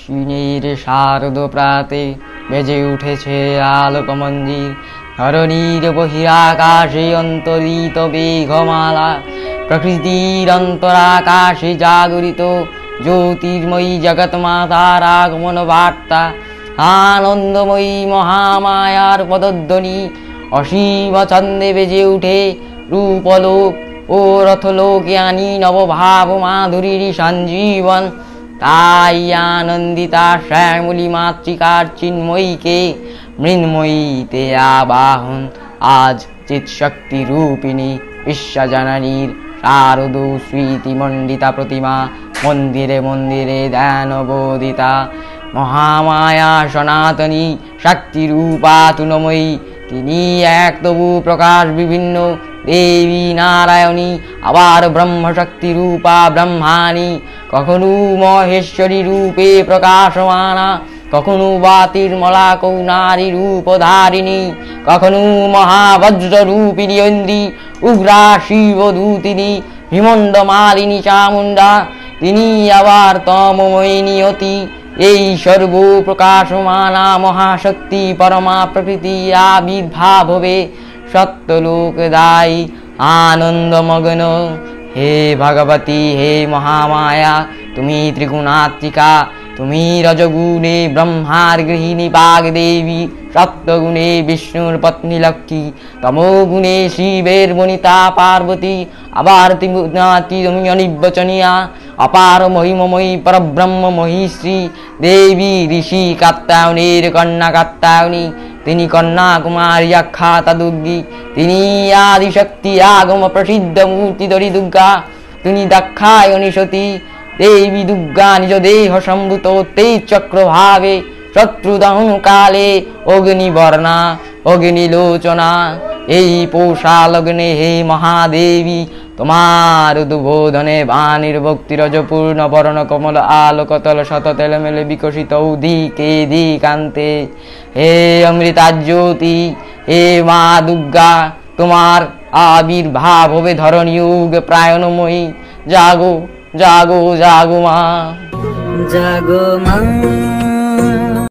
আশ্বিনের শারদ প্রাতে বেজে উঠেছে আলোকমঞ্জির। ধরণীর বহিরাকাশে অন্তরিত মেঘমালা, প্রকৃতির অন্তরাকাশে জাগরিত জ্যোতির্ময়ী জগৎমাতার আগমন বার্তা। আনন্দময়ী মহামায়ার পদধ্বনি অসীম ছন্দে বেজে উঠে রূপলোক ও রথলোকে আনি নবভাব মাধুরীর সঞ্জীবন। তাই আনন্দিতা শ্যামলী মাতৃকার চিন্ময়ীকে মৃন্ময়ীতে আবাহন। আজ চিৎশক্তি রূপিণী বিশ্বজননীর শারদ স্মৃতিমণ্ডিতা প্রতিমা মন্দিরে মন্দিরে ধ্যানবোধিতা। মহামায়া সনাতনী শক্তিরূপা তুনময়ী, তিনি এক তবু প্রকাশ বিভিন্ন। দেবী নারায়ণী আবার ব্রহ্মশক্তি রূপা ব্রহ্মাণী, কখনো মহেশ্বরী রূপে প্রকাশমানা, কখনো বা তির্মলা কৌনারী রূপধারিণী, কখনো মহাবজ্র রূপিণী ঐন্দ্রী উগ্রা শিবদূতিনী হিমণ্ডমালিনী চামুণ্ডা। তিনি আবার তমময়ী নিয়তি, এই সর্ব প্রকাশমানা মহাশক্তি পরমা প্রকৃতি আবির্ভাব হবে সত্যলোক দায়ী আনন্দমগ্ন। হে ভগবতী, হে মহামায়া, তুমি ত্রিগুণাত্মিকা। তুমি রজগুণে ব্রহ্মার গৃহিণী বাগদেবী, সত্যগুণে বিষ্ণুর পত্নী লক্ষ্মী, তমোগুণে শিবের বনিতা পার্বতী, আবার ত্রিগুণাতি তুমি অনির্বচনীয়া অপার মহিমময়ী পরব্রহ্ম মহিশ্রী দেবী ঋষি কাত্যায়নের কন্যা কাত্যায়নী। তিনি কন্যাকুমারী আখ্যাতা দুর্গী, তিনি আদিশক্তি আগম প্রসিদ্ধ মূর্তিধরী দুর্গা। তিনি দাক্ষায়ণী সতী দেবী দুর্গা নিজ দেহ সম্ভূত তেজ চক্র ভাবে শত্রুদহন কালে অগ্নিবর্ণা অগ্নিলোচনা। এই পৌষা লগ্নে হে মহাদেবী, তোমার উদ্বোধনে বাণীর ভক্তিরজপূর্ণ বর্ণ কমল আলোকতল শত তেলমেলে বিকশিত উদিকে দিকান্তে। হে অমৃতা জ্যোতি, হে মা দুর্গা, তোমার আবির্ভাব হবে ধরণীযুগ প্রায়ণময়ী। জাগো জাগো জাগো মা, জাগো মা।